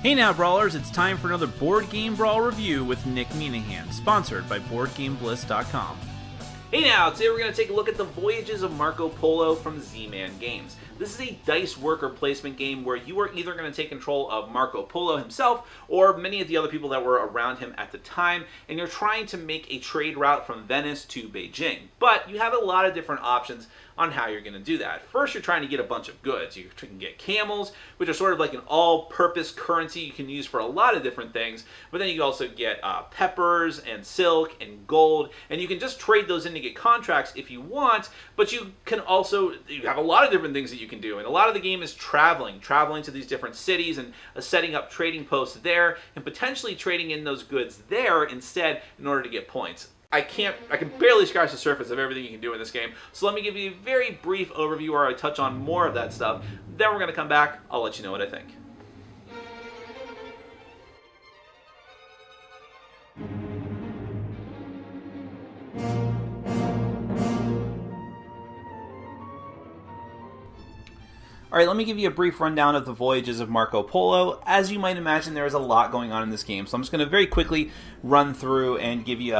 Hey now, Brawlers, it's time for another Board Game Brawl review with Nick Minahan, sponsored by BoardGameBliss.com. Hey now, today we're going to take a look at the Voyages of Marco Polo from Z-Man Games. This is a dice worker placement game where you are either going to take control of Marco Polo himself or many of the other people that were around him at the time, and you're trying to make a trade route from Venice to Beijing. But you have a lot of different options on how you're going to do that. First, you're trying to get a bunch of goods. You can get camels, which are sort of like an all-purpose currency you can use for a lot of different things, but then you also get peppers and silk and gold, and you can just trade those in to get contracts if you want, but you can also, you have a lot of different things that you can do, and a lot of the game is traveling to these different cities and setting up trading posts there, and potentially trading in those goods there instead in order to get points. I can barely scratch the surface of everything you can do in this game, so let me give you a very brief overview where I touch on more of that stuff. Then we're going to come back, I'll let you know what I think. Alright, let me give you a brief rundown of the Voyages of Marco Polo. As you might imagine, there is a lot going on in this game, so I'm just going to very quickly run through and give you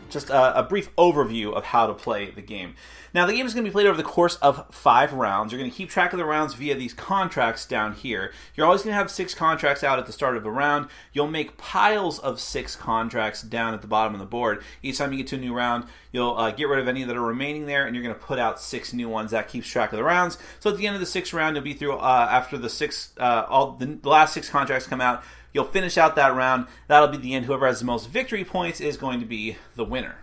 just a brief overview of how to play the game. Now, the game is going to be played over the course of 5 rounds. You're going to keep track of the rounds via these contracts down here. You're always going to have 6 contracts out at the start of a round. You'll make piles of 6 contracts down at the bottom of the board. Each time you get to a new round, you'll get rid of any that are remaining there, and you're going to put out 6 new ones. That keeps track of the rounds. So at the end of the 6th round, you'll be through after the the last 6 contracts come out. You'll finish out that round. That'll be the end. Whoever has the most victory points is going to be the winner.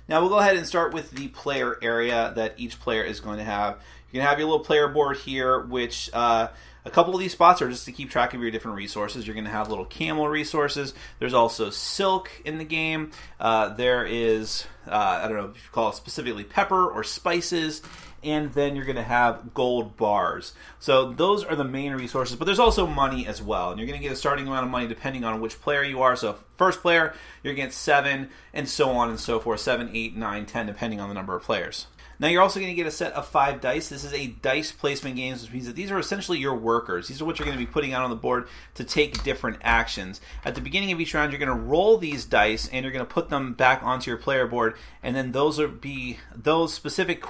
Now we'll go ahead and start with the player area that each player is going to have. You're going to have your little player board here, which a couple of these spots are just to keep track of your different resources. You're going to have little camel resources. There's also silk in the game. There is, I don't know if you call it specifically pepper or spices. And then you're going to have gold bars. So those are the main resources, but there's also money as well. And you're going to get a starting amount of money depending on which player you are. So first player, you're going to get 7, and so on and so forth. 7, 8, 9, 10, depending on the number of players. Now you're also going to get a set of 5 dice. This is a dice placement game, which means that these are essentially your workers. These are what you're going to be putting out on the board to take different actions. At the beginning of each round, you're going to roll these dice, and you're going to put them back onto your player board, and then those specific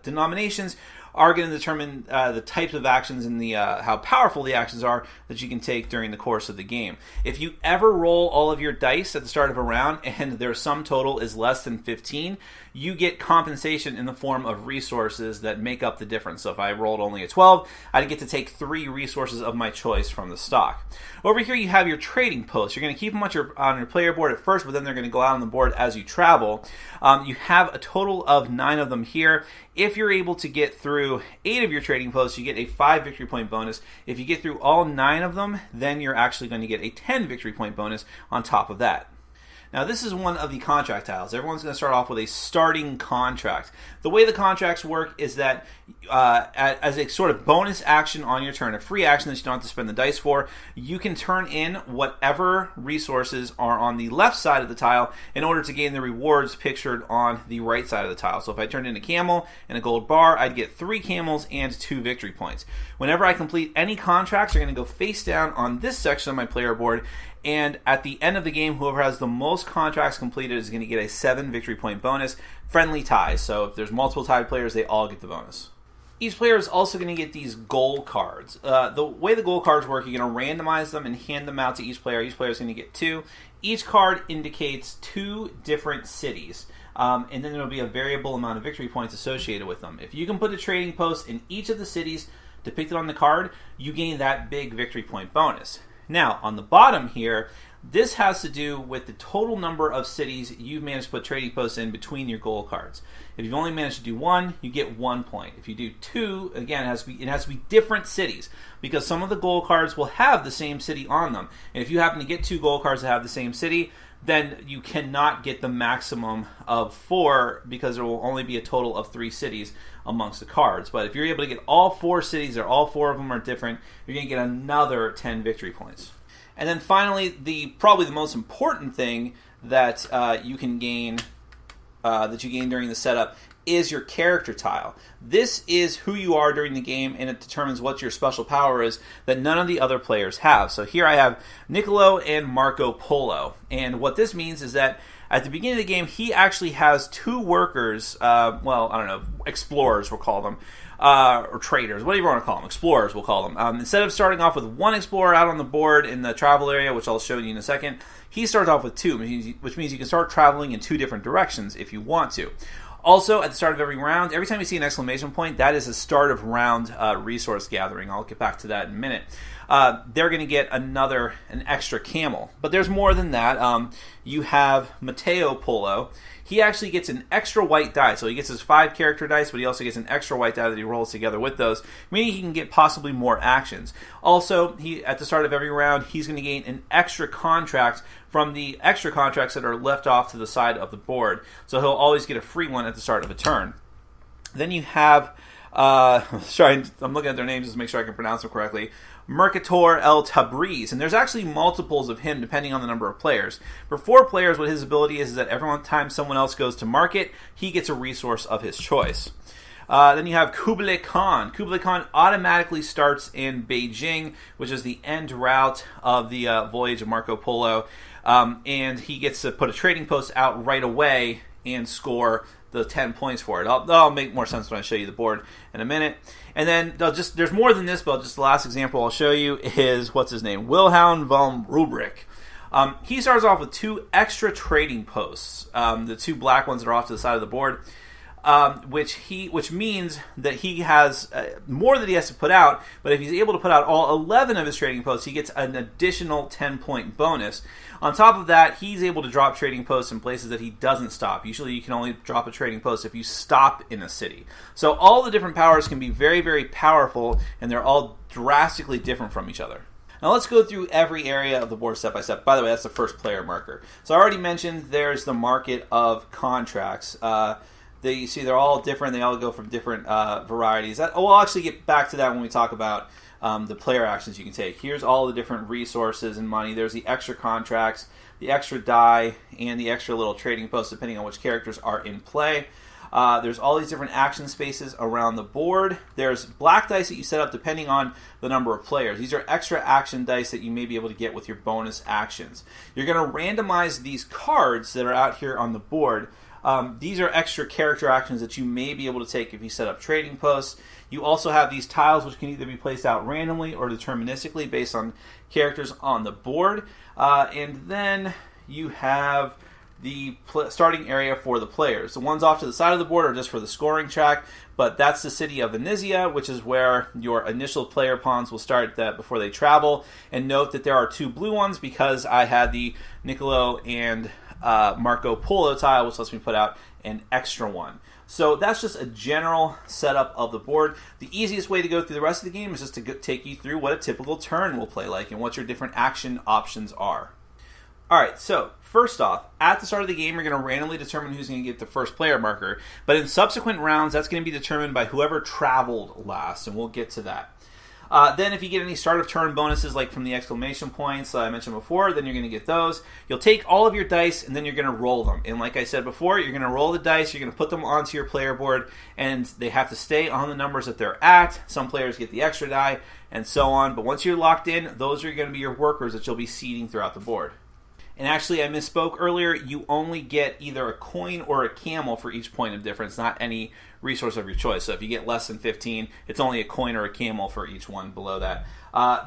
denominations are going to determine the types of actions and the how powerful the actions are that you can take during the course of the game. If you ever roll all of your dice at the start of a round and their sum total is less than 15, you get compensation in the form of resources that make up the difference. So if I rolled only a 12, I'd get to take 3 resources of my choice from the stock. Over here you have your trading posts. You're going to keep them on your player board at first, but then they're going to go out on the board as you travel. You have a total of 9 of them here. If you're able to get through 8 of your trading posts, you get a 5 victory point bonus. If you get through all 9 of them, then you're actually going to get a 10 victory point bonus on top of that. Now, this is one of the contract tiles. Everyone's going to start off with a starting contract. The way the contracts work is that as a sort of bonus action on your turn, a free action that you don't have to spend the dice for, you can turn in whatever resources are on the left side of the tile in order to gain the rewards pictured on the right side of the tile. So if I turned in a camel and a gold bar, I'd get 3 camels and 2 victory points. Whenever I complete any contracts, they're going to go face down on this section of my player board, and at the end of the game, whoever has the most contracts completed is going to get a 7 victory point bonus. Friendly ties, so if there's multiple tied players, they all get the bonus. Each player is also going to get these goal cards. The way the goal cards work, you're going to randomize them and hand them out to each player. Each player is going to get 2. Each card indicates 2 different cities. And then there will be a variable amount of victory points associated with them. If you can put a trading post in each of the cities depicted on the card, you gain that big victory point bonus. Now, on the bottom here, this has to do with the total number of cities you've managed to put trading posts in between your goal cards. If you've only managed to do 1, you get 1 point. If you do 2, again, it has to be different cities, because some of the goal cards will have the same city on them. And if you happen to get 2 goal cards that have the same city, then you cannot get the maximum of 4, because there will only be a total of 3 cities amongst the cards. But if you're able to get all 4 cities, or all 4 of them are different, you're going to get another 10 victory points. And then finally, probably the most important thing that you gain during the setup is your character tile. This is who you are during the game, and it determines what your special power is that none of the other players have. So here I have Niccolo and Marco Polo, and what this means is that at the beginning of the game, he actually has 2 workers, explorers we'll call them, or traders, whatever you want to call them, explorers we'll call them. Instead of starting off with 1 explorer out on the board in the travel area, which I'll show you in a second, he starts off with 2, which means you can start traveling in 2 different directions if you want to. Also, at the start of every round, every time you see an exclamation point, that is a start of round resource gathering. I'll get back to that in a minute. They're going to get an extra camel. But there's more than that. You have Matteo Polo. He actually gets an extra white die. So he gets his 5 character dice, but he also gets an extra white die that he rolls together with those, meaning he can get possibly more actions. Also, at the start of every round, he's going to gain an extra contract from the extra contracts that are left off to the side of the board. So he'll always get a free one at the start of a turn. Then you have, sorry, I'm looking at their names just to make sure I can pronounce them correctly, Mercator El Tabriz, and there's actually multiples of him depending on the number of players. For 4 players, what his ability is that every time someone else goes to market, he gets a resource of his choice. Then you have Kublai Khan. Kublai Khan automatically starts in Beijing, which is the end route of the voyage of Marco Polo, and he gets to put a trading post out right away and score the 10 points for it. That'll make more sense when I show you the board in a minute. And then there's more than this, but just the last example I'll show you is, what's his name? Wilhelm von Rubrick. He starts off with 2 extra trading posts, the 2 black ones that are off to the side of the board, which means that he has more that he has to put out, but if he's able to put out all 11 of his trading posts, he gets an additional 10-point bonus. On top of that, he's able to drop trading posts in places that he doesn't stop. Usually you can only drop a trading post if you stop in a city. So all the different powers can be very, very powerful, and they're all drastically different from each other. Now let's go through every area of the board step by step. By the way, that's the first player marker. So I already mentioned there's the market of contracts. You see they're all different. They all go from different varieties. We'll actually get back to that when we talk about the player actions you can take. Here's all the different resources and money. There's the extra contracts, the extra die, and the extra little trading posts depending on which characters are in play. There's all these different action spaces around the board. There's black dice that you set up depending on the number of players. These are extra action dice that you may be able to get with your bonus actions. You're going to randomize these cards that are out here on the board. These are extra character actions that you may be able to take if you set up trading posts. You also have these tiles which can either be placed out randomly or deterministically based on characters on the board. And then you have the starting area for the players. The ones off to the side of the board are just for the scoring track, but that's the city of Venezia, which is where your initial player pawns will start before they travel. And note that there are 2 blue ones because I had the Niccolo and Marco Polo tile, which lets me put out an extra one. So that's just a general setup of the board. The easiest way to go through the rest of the game is just to take you through what a typical turn will play like and what your different action options are. Alright, so first off, at the start of the game, you're going to randomly determine who's going to get the first player marker. But in subsequent rounds, that's going to be determined by whoever traveled last, and we'll get to that. Then if you get any start of turn bonuses like from the exclamation points I mentioned before, then you're going to get those. You'll take all of your dice and then you're going to roll them. And like I said before, you're going to roll the dice, you're going to put them onto your player board, and they have to stay on the numbers that they're at. Some players get the extra die and so on. But once you're locked in, those are going to be your workers that you'll be seeding throughout the board. And actually, I misspoke earlier. You only get either a coin or a camel for each point of difference, not any resource of your choice. So if you get less than 15, it's only a coin or a camel for each one below that.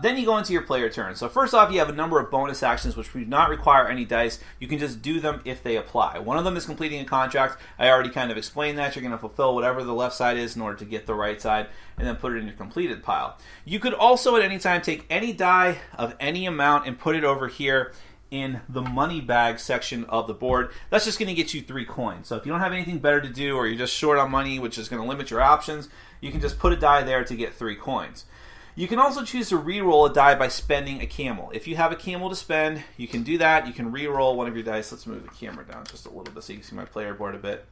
Then you go into your player turn. So first off, you have a number of bonus actions which do not require any dice. You can just do them if they apply. One of them is completing a contract. I already kind of explained that. You're going to fulfill whatever the left side is in order to get the right side, and then put it in your completed pile. You could also at any time take any die of any amount and put it over here in the money bag section of the board. That's just going to get you 3 coins. So if you don't have anything better to do, or you're just short on money, which is going to limit your options, you can just put a die there to get 3 coins. You can also choose to re-roll a die by spending a camel. If you have a camel to spend, you can do that. You can re-roll one of your dice. Let's move the camera down just a little bit so you can see my player board a bit.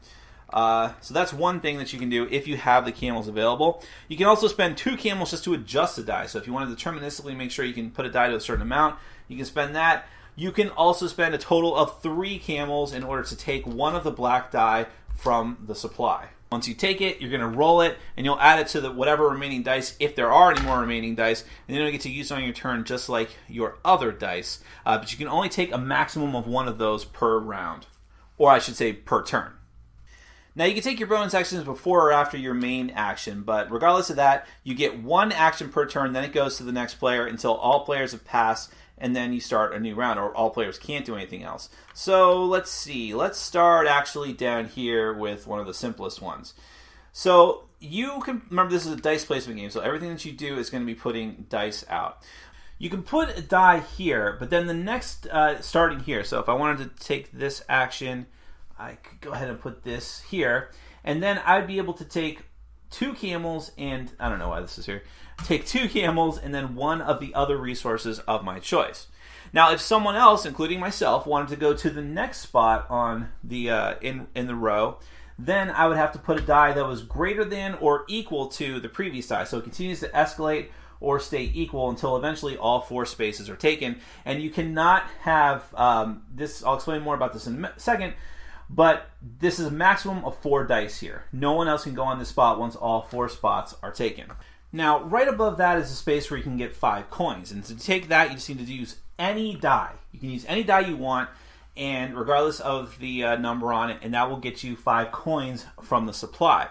So that's one thing that you can do if you have the camels available. You can also spend 2 camels just to adjust the die. So if you want to deterministically make sure you can put a die to a certain amount, you can spend that. You can also spend a total of 3 camels in order to take one of the black die from the supply. Once you take it, you're going to roll it, and you'll add it to the whatever remaining dice, if there are any more remaining dice, and then you'll get to use it on your turn just like your other dice. But you can only take a maximum of one of those per round, or I should say per turn. Now, you can take your bonus actions before or after your main action, but regardless of that, you get one action per turn, then it goes to the next player until all players have passed, and then you start a new round, or all players can't do anything else. So, let's see. Let's start actually down here with one of the simplest ones. So, you can, remember this is a dice placement game, so everything that you do is going to be putting dice out. You can put a die here, but then the next, starting here, so if I wanted to take this action, I could go ahead and put this here, and then I'd be able to take 2 camels and, I don't know why this is here, take 2 camels and then one of the other resources of my choice. Now, if someone else, including myself, wanted to go to the next spot on the in the row, then I would have to put a die that was greater than or equal to the previous die. So it continues to escalate or stay equal until eventually all 4 spaces are taken. And you cannot have this, I'll explain more about this in a second, but this is a maximum of 4 dice here. No one else can go on this spot once all 4 spots are taken. Now, right above that is a space where you can get 5 coins. And to take that, you just need to use any die. You can use any die you want, and regardless of the number on it, and that will get you 5 coins from the supply.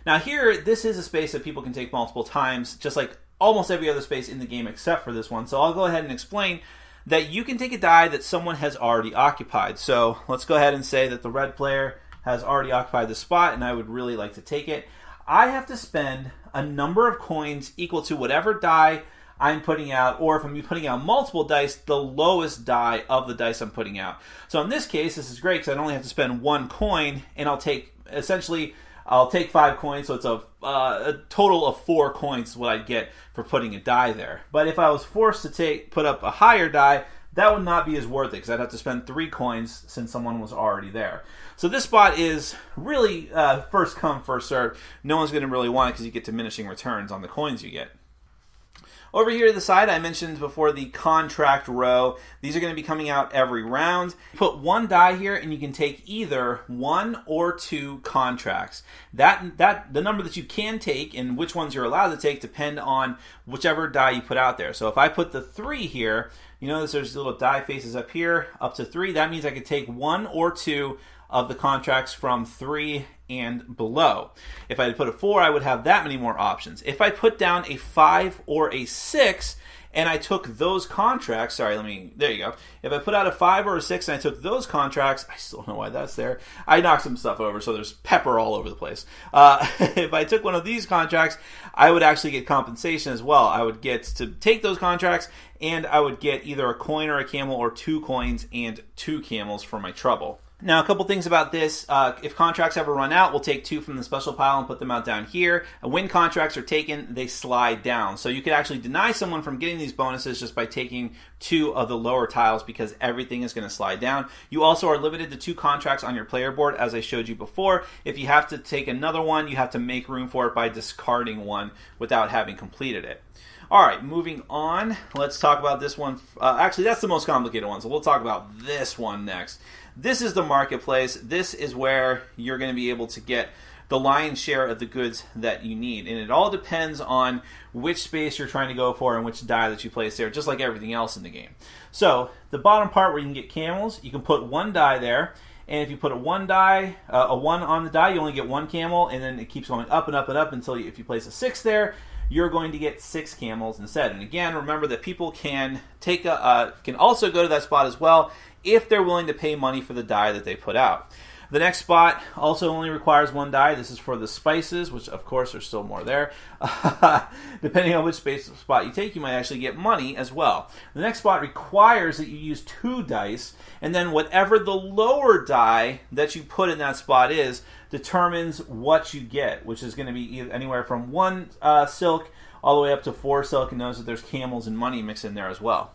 Now here, this is a space that people can take multiple times, just like almost every other space in the game except for this one. So I'll go ahead and explain that you can take a die that someone has already occupied. So let's go ahead and say that the red player has already occupied the spot, and I would really like to take it. I have to spend a number of coins equal to whatever die I'm putting out, or if I'm putting out multiple dice, the lowest die of the dice I'm putting out. So in this case, this is great because I only have to spend 1 coin, and I'll take 5 coins, so it's a total of 4 coins is what I'd get for putting a die there. But if I was forced to put up a higher die, that would not be as worth it because I'd have to spend 3 coins since someone was already there. So this spot is really first come, first served. No one's going to really want it because you get diminishing returns on the coins you get. Over here to the side, I mentioned before the contract row. These are going to be coming out every round. Put 1 die here, and you can take either 1 or 2 contracts. The number that you can take and which ones you're allowed to take depend on whichever die you put out there. So if I put the 3 here, you notice there's little die faces up here, up to 3. That means I could take 1 or 2 of the contracts from 3 and below. If I had put a 4, I would have that many more options. If I put down a 5 or a 6 and I took those contracts, there you go. If I put out a 5 or a 6 and I took those contracts, I still don't know why that's there. I knocked some stuff over, so there's pepper all over the place. If I took one of these contracts, I would actually get compensation as well. I would get to take those contracts, and I would get either a coin or a camel, or 2 coins and 2 camels for my trouble. Now, a couple things about this. If contracts ever run out, we'll take 2 from the special pile and put them out down here. And when contracts are taken, they slide down. So you could actually deny someone from getting these bonuses just by taking 2 of the lower tiles because everything is going to slide down. You also are limited to 2 contracts on your player board, as I showed you before. If you have to take another one, you have to make room for it by discarding one without having completed it. All right, moving on. Let's talk about this one. Actually, that's the most complicated one, so we'll talk about this one next. This is the marketplace. This is where you're going to be able to get the lion's share of the goods that you need. And it all depends on which space you're trying to go for and which die that you place there, just like everything else in the game. So the bottom part where you can get camels, you can put 1 die there. And if you put a 1 on the die, you only get 1 camel, and then it keeps going up and up and up until if you place a 6 there, you're going to get 6 camels instead. And again, remember that people can can also go to that spot as well if they're willing to pay money for the die that they put out. The next spot also only requires 1 die. This is for the spices, which of course there's still more there. Depending on which spot you take, you might actually get money as well. The next spot requires that you use 2 dice, and then whatever the lower die that you put in that spot is determines what you get, which is going to be anywhere from 1 silk all the way up to 4 silk, and notice that there's camels and money mixed in there as well.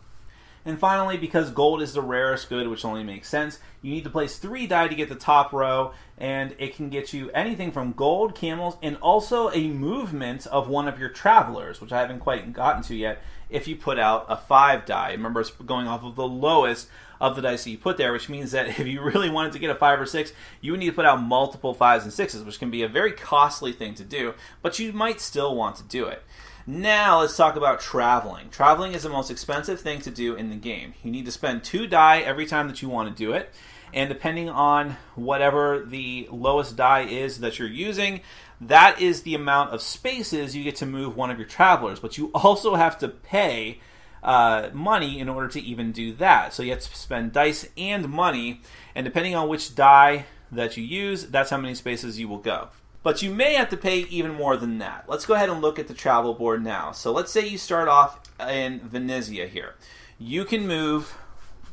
And finally, because gold is the rarest good, which only makes sense, you need to place 3 die to get the top row, and it can get you anything from gold, camels, and also a movement of one of your travelers, which I haven't quite gotten to yet, if you put out a 5 die. Remember, it's going off of the lowest of the dice that you put there, which means that if you really wanted to get a 5 or 6, you would need to put out multiple 5s and 6s, which can be a very costly thing to do, but you might still want to do it. Now let's talk about traveling. Traveling is the most expensive thing to do in the game. You need to spend 2 die every time that you want to do it, and depending on whatever the lowest die is that you're using, that is the amount of spaces you get to move one of your travelers, but you also have to pay money in order to even do that. So you have to spend dice and money, and depending on which die that you use, that's how many spaces you will go. But you may have to pay even more than that. Let's go ahead and look at the travel board now. So let's say you start off in Venezia here. You can move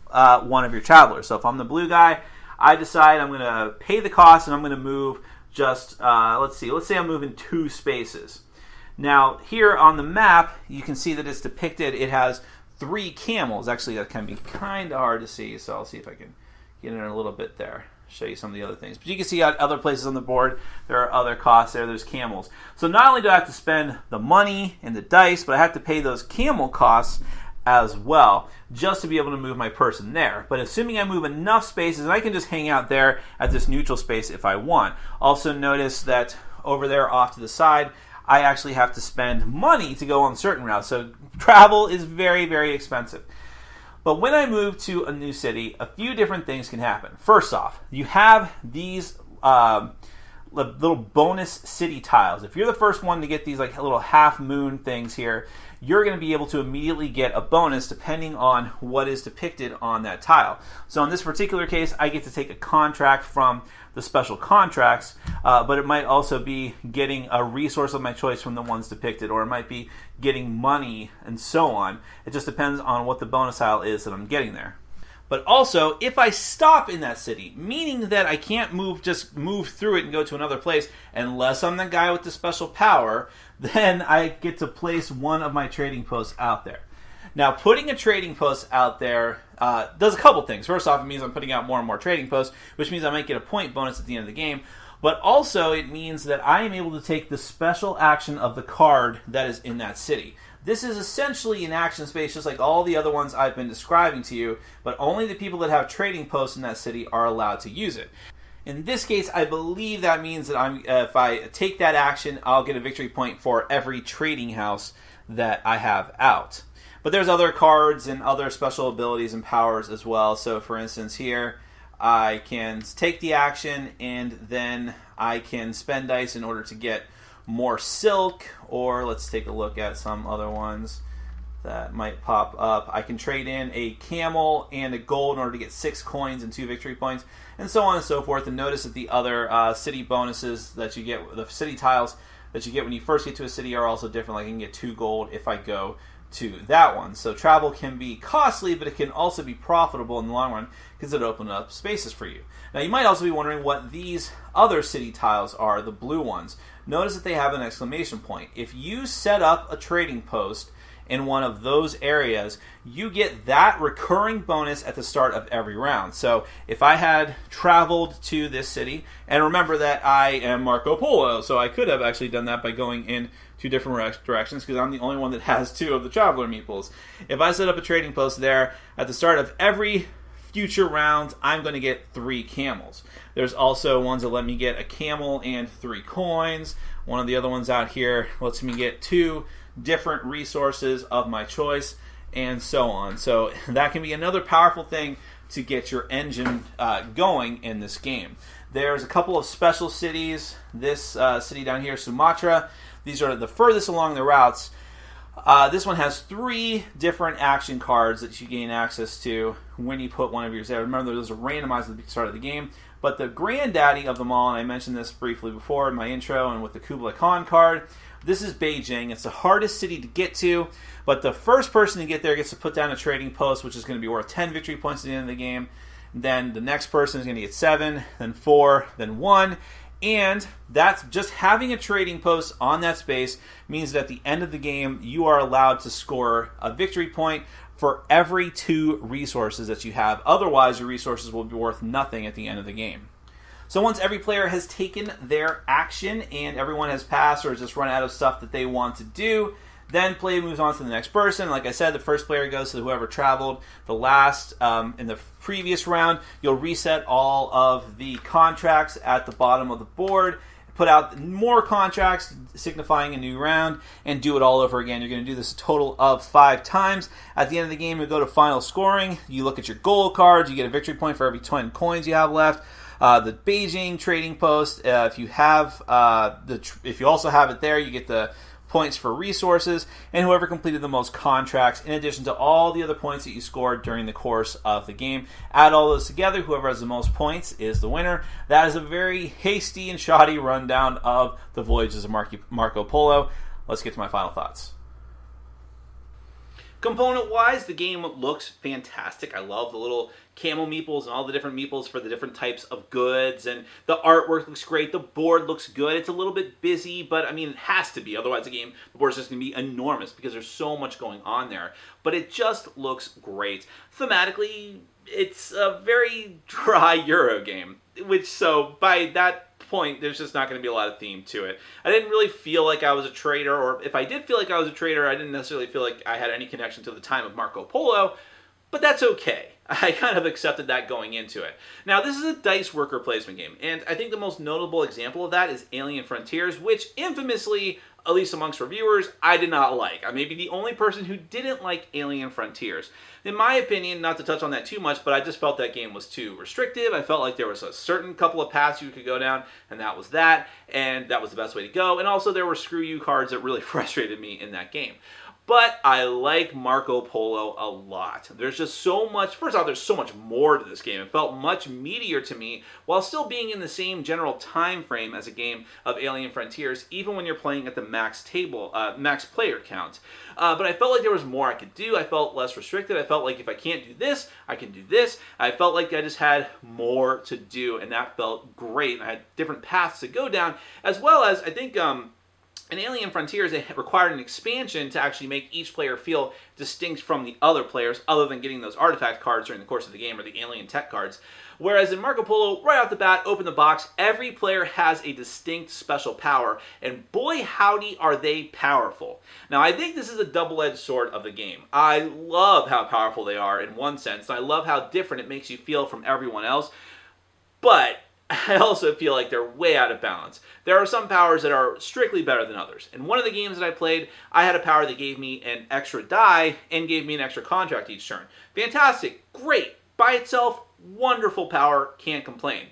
one of your travelers. So if I'm the blue guy, I decide I'm going to pay the cost and I'm going to move just, let's say I'm moving 2 spaces. Now, here on the map, you can see that it's depicted. It has 3 camels. Actually, that can be kind of hard to see, so I'll see if I can get in a little bit there, show you some of the other things. But you can see at other places on the board, there are other costs there. There's camels. So not only do I have to spend the money and the dice, but I have to pay those camel costs as well, just to be able to move my person there. But assuming I move enough spaces, I can just hang out there at this neutral space if I want. Also notice that over there off to the side, I actually have to spend money to go on certain routes. So travel is very, very expensive. But when I move to a new city, a few different things can happen. First off, you have these little bonus city tiles. If you're the first one to get these like little half moon things here, you're going to be able to immediately get a bonus depending on what is depicted on that tile. So in this particular case, I get to take a contract from the special contracts, but it might also be getting a resource of my choice from the ones depicted, or it might be getting money and so on. It just depends on what the bonus tile is that I'm getting there. But also, if I stop in that city, meaning that I can't just move through it and go to another place unless I'm the guy with the special power, then I get to place one of my trading posts out there. Now, putting a trading post out there does a couple things. First off, it means I'm putting out more and more trading posts, which means I might get a point bonus at the end of the game. But also, it means that I am able to take the special action of the card that is in that city. This is essentially an action space just like all the other ones I've been describing to you, but only the people that have trading posts in that city are allowed to use it. In this case, I believe that means that if I take that action, I'll get a victory point for every trading house that I have out. But there's other cards and other special abilities and powers as well. So for instance here, I can take the action and then I can spend dice in order to get more silk, or let's take a look at some other ones that might pop up. I can trade in a camel and a gold in order to get 6 coins and 2 victory points, and so on and so forth. And notice that the other city bonuses that you get, the city tiles that you get when you first get to a city, are also different. Like I can get 2 gold if I go to that one. So travel can be costly, but it can also be profitable in the long run because it opens up spaces for you. Now you might also be wondering what these other city tiles are, the blue ones. Notice that they have an exclamation point. If you set up a trading post in one of those areas, you get that recurring bonus at the start of every round. So if I had traveled to this city, and remember that I am Marco Polo, so I could have actually done that by going in 2 different directions because I'm the only one that has 2 of the traveler meeples. If I set up a trading post there, at the start of every future round, I'm going to get 3 camels. There's also ones that let me get a camel and 3 coins. One of the other ones out here lets me get 2 different resources of my choice, and so on. So that can be another powerful thing to get your engine going in this game. There's a couple of special cities. This city down here, Sumatra, these are the furthest along the routes. This one has 3 different action cards that you gain access to when you put one of yours there. Remember, those are randomized at the start of the game. But the granddaddy of them all, and I mentioned this briefly before in my intro and with the Kublai Khan card, this is Beijing. It's the hardest city to get to, but the first person to get there gets to put down a trading post, which is going to be worth 10 victory points at the end of the game. Then the next person is going to get 7, then 4, then 1. And that's just having a trading post on that space means that at the end of the game, you are allowed to score a victory point for every 2 resources that you have. Otherwise, your resources will be worth nothing at the end of the game. So once every player has taken their action and everyone has passed or has just run out of stuff that they want to do, Then play moves on to the next person. Like I said, the first player goes to whoever traveled the last in the previous round. You'll reset all of the contracts at the bottom of the board, put out more contracts signifying a new round, and do it all over again. You're going to do this a total of 5 times. At the end of the game, you go to final scoring. You look at your goal cards. You get a victory point for every 10 coins you have left. The Beijing trading post, if you have if you also have it there, you get the points for resources, and whoever completed the most contracts, in addition to all the other points that you scored during the course of the game. Add all those together, whoever has the most points is the winner. That is a very hasty and shoddy rundown of the Voyages of Marco Polo. Let's get to my final thoughts. Component-wise, the game looks fantastic. I love the little camel meeples and all the different meeples for the different types of goods, and the artwork looks great. The board looks good. It's a little bit busy, but I mean, it has to be. Otherwise, the board is just going to be enormous because there's so much going on there. But it just looks great. Thematically, it's a very dry Euro game, so by that point, there's just not going to be a lot of theme to it. I didn't really feel like I was a trader, or if I did feel like I was a trader, I didn't necessarily feel like I had any connection to the time of Marco Polo, but that's okay. I kind of accepted that going into it. Now, this is a dice worker placement game, and I think the most notable example of that is Alien Frontiers, which infamously, at least amongst reviewers, I did not like. I may be the only person who didn't like Alien Frontiers. In my opinion, not to touch on that too much, but I just felt that game was too restrictive. I felt like there was a certain couple of paths you could go down, and that was that, and that was the best way to go. And also, there were screw you cards that really frustrated me in that game. But I like Marco Polo a lot. There's just so much, first off, there's so much more to this game. It felt much meatier to me while still being in the same general time frame as a game of Alien Frontiers, even when you're playing at the max player count. But I felt like there was more I could do. I felt less restricted. I felt like if I can't do this, I can do this. I felt like I just had more to do, and that felt great. I had different paths to go down, as well as, I think, in Alien Frontiers, it required an expansion to actually make each player feel distinct from the other players, other than getting those artifact cards during the course of the game, or the alien tech cards. Whereas in Marco Polo, right off the bat, open the box, every player has a distinct special power, and boy howdy are they powerful. Now, I think this is a double-edged sword of the game. I love how powerful they are in one sense, and I love how different it makes you feel from everyone else, but I also feel like they're way out of balance. There are some powers that are strictly better than others. In one of the games that I played, I had a power that gave me an extra die and gave me an extra contract each turn. Fantastic, great, by itself, wonderful power, can't complain.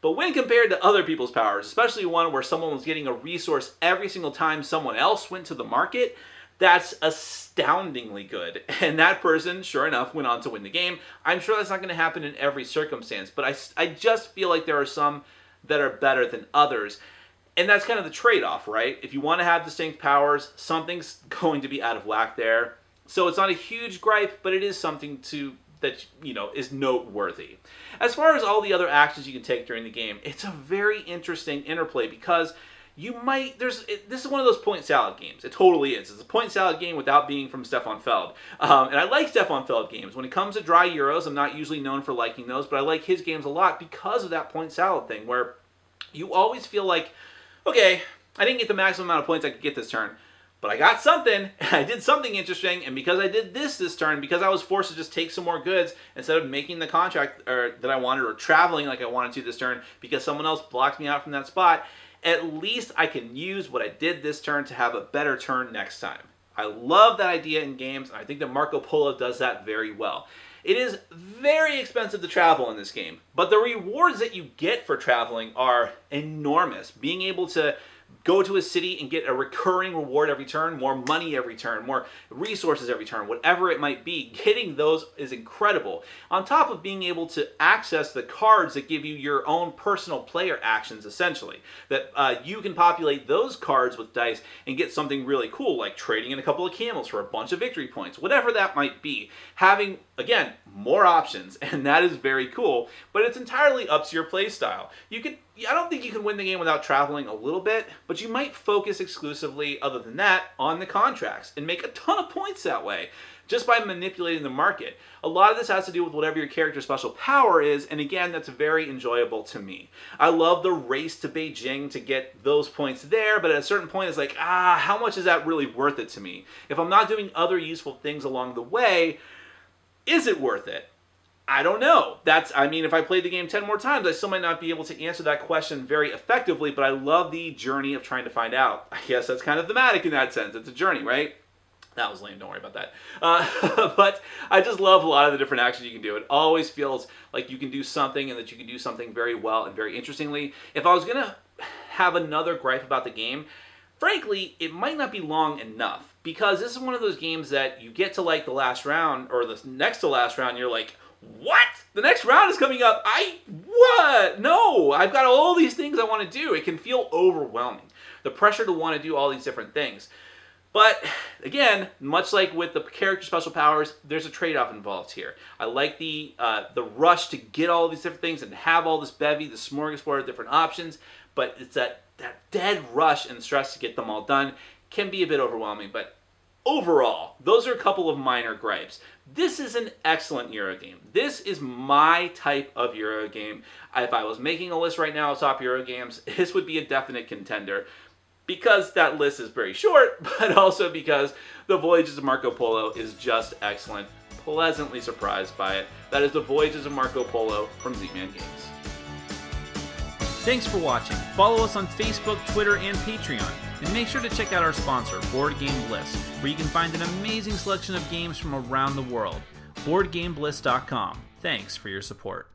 But when compared to other people's powers, especially one where someone was getting a resource every single time someone else went to the market, that's astoundingly good. And that person, sure enough, went on to win the game. I'm sure that's not going to happen in every circumstance, but I just feel like there are some that are better than others. And that's kind of the trade-off, right? If you want to have distinct powers, something's going to be out of whack there. So it's not a huge gripe, but it is something that is noteworthy. As far as all the other actions you can take during the game, it's a very interesting interplay because this is one of those point salad games. It totally is. It's a point salad game without being from Stefan Feld. And I like Stefan Feld games. When it comes to dry Euros, I'm not usually known for liking those, but I like his games a lot because of that point salad thing, where you always feel like, okay, I didn't get the maximum amount of points I could get this turn, but I got something, and I did something interesting, and because I did this turn, because I was forced to just take some more goods instead of making the contract that I wanted or traveling like I wanted to this turn because someone else blocked me out from that spot, at least I can use what I did this turn to have a better turn next time. I love that idea in games, and I think that Marco Polo does that very well. It is very expensive to travel in this game, but the rewards that you get for traveling are enormous. Being able to go to a city and get a recurring reward every turn, more money every turn, more resources every turn, whatever it might be, getting those is incredible. On top of being able to access the cards that give you your own personal player actions, essentially. That you can populate those cards with dice and get something really cool, like trading in a couple of camels for a bunch of victory points, whatever that might be. Having, again, more options, and that is very cool, but it's entirely up to your play style. I don't think you can win the game without traveling a little bit, but you might focus exclusively, other than that, on the contracts and make a ton of points that way. just by manipulating the market. A lot of this has to do with whatever your character's special power is, and again, that's very enjoyable to me. I love the race to Beijing to get those points there, but at a certain point it's like, how much is that really worth it to me? If I'm not doing other useful things along the way, is it worth it? I don't know. If I played the game 10 more times, I still might not be able to answer that question very effectively, but I love the journey of trying to find out. I guess that's kind of thematic in that sense. It's a journey, right? That was lame, don't worry about that. But I just love a lot of the different actions you can do. It always feels like you can do something and that you can do something very well and very interestingly. If I was going to have another gripe about the game, frankly, it might not be long enough, because this is one of those games that you get to like the last round or the next to last round, and you're like, what? The next round is coming up. What? No, I've got all these things I want to do. It can feel overwhelming. The pressure to want to do all these different things. But again, much like with the character special powers, there's a trade-off involved here. I like the rush to get all these different things and have all this bevy, the smorgasbord of different options, but it's that dead rush and stress to get them all done can be a bit overwhelming. But overall, those are a couple of minor gripes. This is an excellent Euro game. This is my type of Euro game. If I was making a list right now of top Euro games, this would be a definite contender, because that list is very short, but also because the Voyages of Marco Polo is just excellent. Pleasantly surprised by it. That is the Voyages of Marco Polo from Z-Man Games. Thanks for watching. Follow us on Facebook, Twitter, and Patreon. And make sure to check out our sponsor, Board Game Bliss, where you can find an amazing selection of games from around the world. BoardGameBliss.com. Thanks for your support.